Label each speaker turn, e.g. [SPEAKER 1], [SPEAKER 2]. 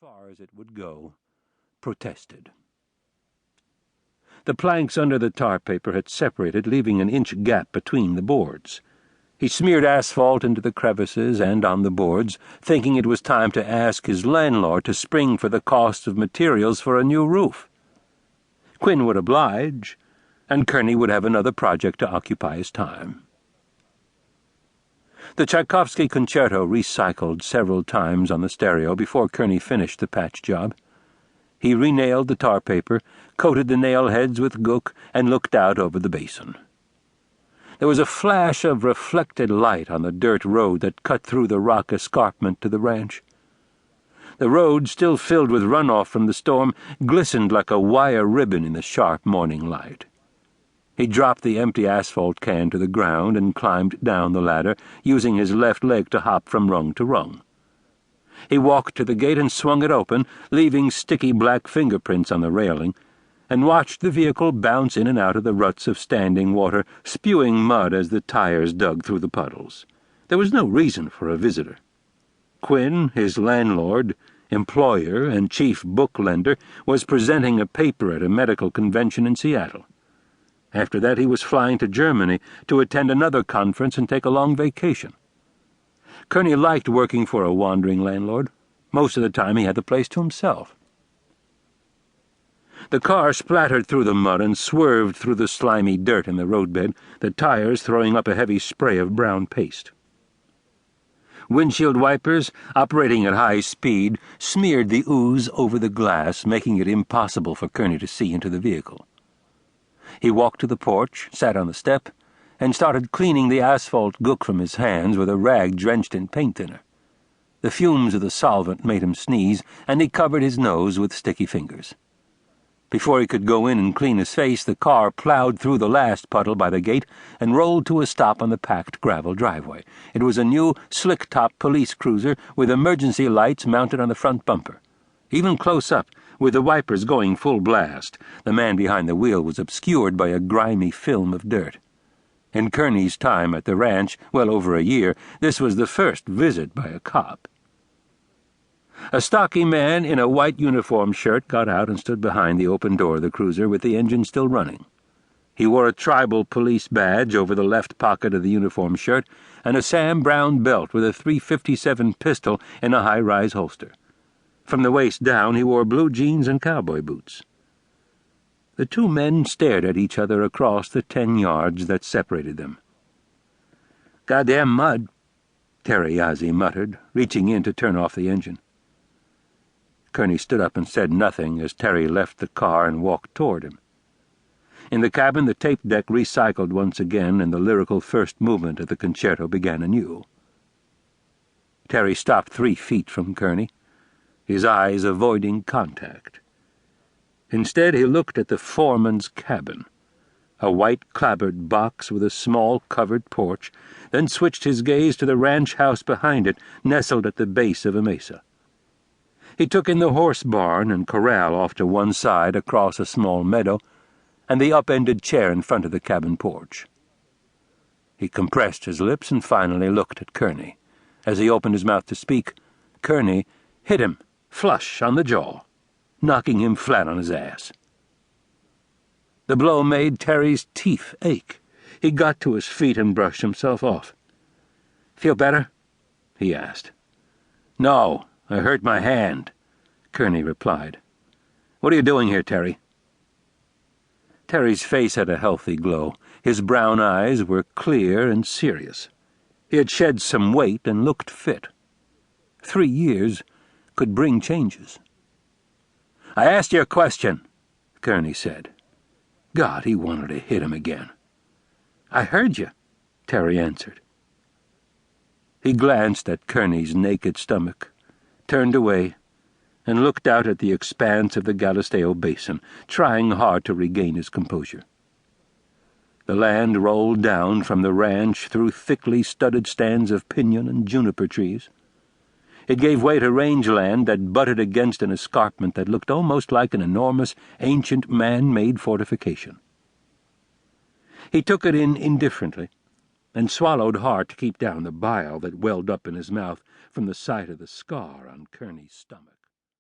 [SPEAKER 1] far as it would go, protested. The planks under the tar paper had separated, leaving an inch gap between the boards. He smeared asphalt into the crevices and on the boards, thinking it was time to ask his landlord to spring for the cost of materials for a new roof. Quinn would oblige, and Kerney would have another project to occupy his time. The Tchaikovsky concerto recycled several times on the stereo before Kerney finished the patch job. He renailed the tar paper, coated the nail heads with gook, and looked out over the basin. There was a flash of reflected light on the dirt road that cut through the rock escarpment to the ranch. The road, still filled with runoff from the storm, glistened like a wire ribbon in the sharp morning light. He dropped the empty asphalt can to the ground and climbed down the ladder, using his left leg to hop from rung to rung. He walked to the gate and swung it open, leaving sticky black fingerprints on the railing, and watched the vehicle bounce in and out of the ruts of standing water, spewing mud as the tires dug through the puddles. There was no reason for a visitor. Quinn, his landlord, employer, and chief book lender, was presenting a paper at a medical convention in Seattle. After that, he was flying to Germany to attend another conference and take a long vacation. Kerney liked working for a wandering landlord. Most of the time he had the place to himself. The car splattered through the mud and swerved through the slimy dirt in the roadbed, the tires throwing up a heavy spray of brown paste. Windshield wipers, operating at high speed, smeared the ooze over the glass, making it impossible for Kerney to see into the vehicle. He walked to the porch, sat on the step, and started cleaning the asphalt gook from his hands with a rag drenched in paint thinner. The fumes of the solvent made him sneeze, and he covered his nose with sticky fingers. Before he could go in and clean his face, the car plowed through the last puddle by the gate and rolled to a stop on the packed gravel driveway. It was a new, slick-top police cruiser with emergency lights mounted on the front bumper. Even close up, with the wipers going full blast, the man behind the wheel was obscured by a grimy film of dirt. In Kerney's time at the ranch, well over a year, this was the first visit by a cop. A stocky man in a white uniform shirt got out and stood behind the open door of the cruiser with the engine still running. He wore a tribal police badge over the left pocket of the uniform shirt and a Sam Brown belt with a .357 pistol in a high-rise holster. From the waist down, he wore blue jeans and cowboy boots. The two men stared at each other across the 10 yards that separated them. "Goddamn mud," Terry muttered, reaching in to turn off the engine. Kerney stood up and said nothing as Terry left the car and walked toward him. In the cabin, the tape deck recycled once again, and the lyrical first movement of the concerto began anew. Terry stopped 3 feet from Kerney, his eyes avoiding contact. Instead, he looked at the foreman's cabin, a white clapboard box with a small covered porch, then switched his gaze to the ranch house behind it, nestled at the base of a mesa. He took in the horse barn and corral off to one side across a small meadow, and the upended chair in front of the cabin porch. He compressed his lips and finally looked at Kerney. As he opened his mouth to speak, Kerney hit him flush on the jaw, knocking him flat on his ass. The blow made Terry's teeth ache. He got to his feet and brushed himself off. "Feel better?" he asked. "No, I hurt my hand," Kerney replied. "What are you doing here, Terry?" Terry's face had a healthy glow. His brown eyes were clear and serious. He had shed some weight and looked fit. 3 years could bring changes. "I asked you a question," Kerney said. God, he wanted to hit him again. "I heard you," Terry answered. He glanced at Kerney's naked stomach, turned away, and looked out at the expanse of the Galisteo Basin, trying hard to regain his composure. The land rolled down from the ranch through thickly studded stands of pinyon and juniper trees. It gave way to rangeland that butted against an escarpment that looked almost like an enormous, ancient man-made fortification. He took it in indifferently, and swallowed hard to keep down the bile that welled up in his mouth from the sight of the scar on Kerney's stomach.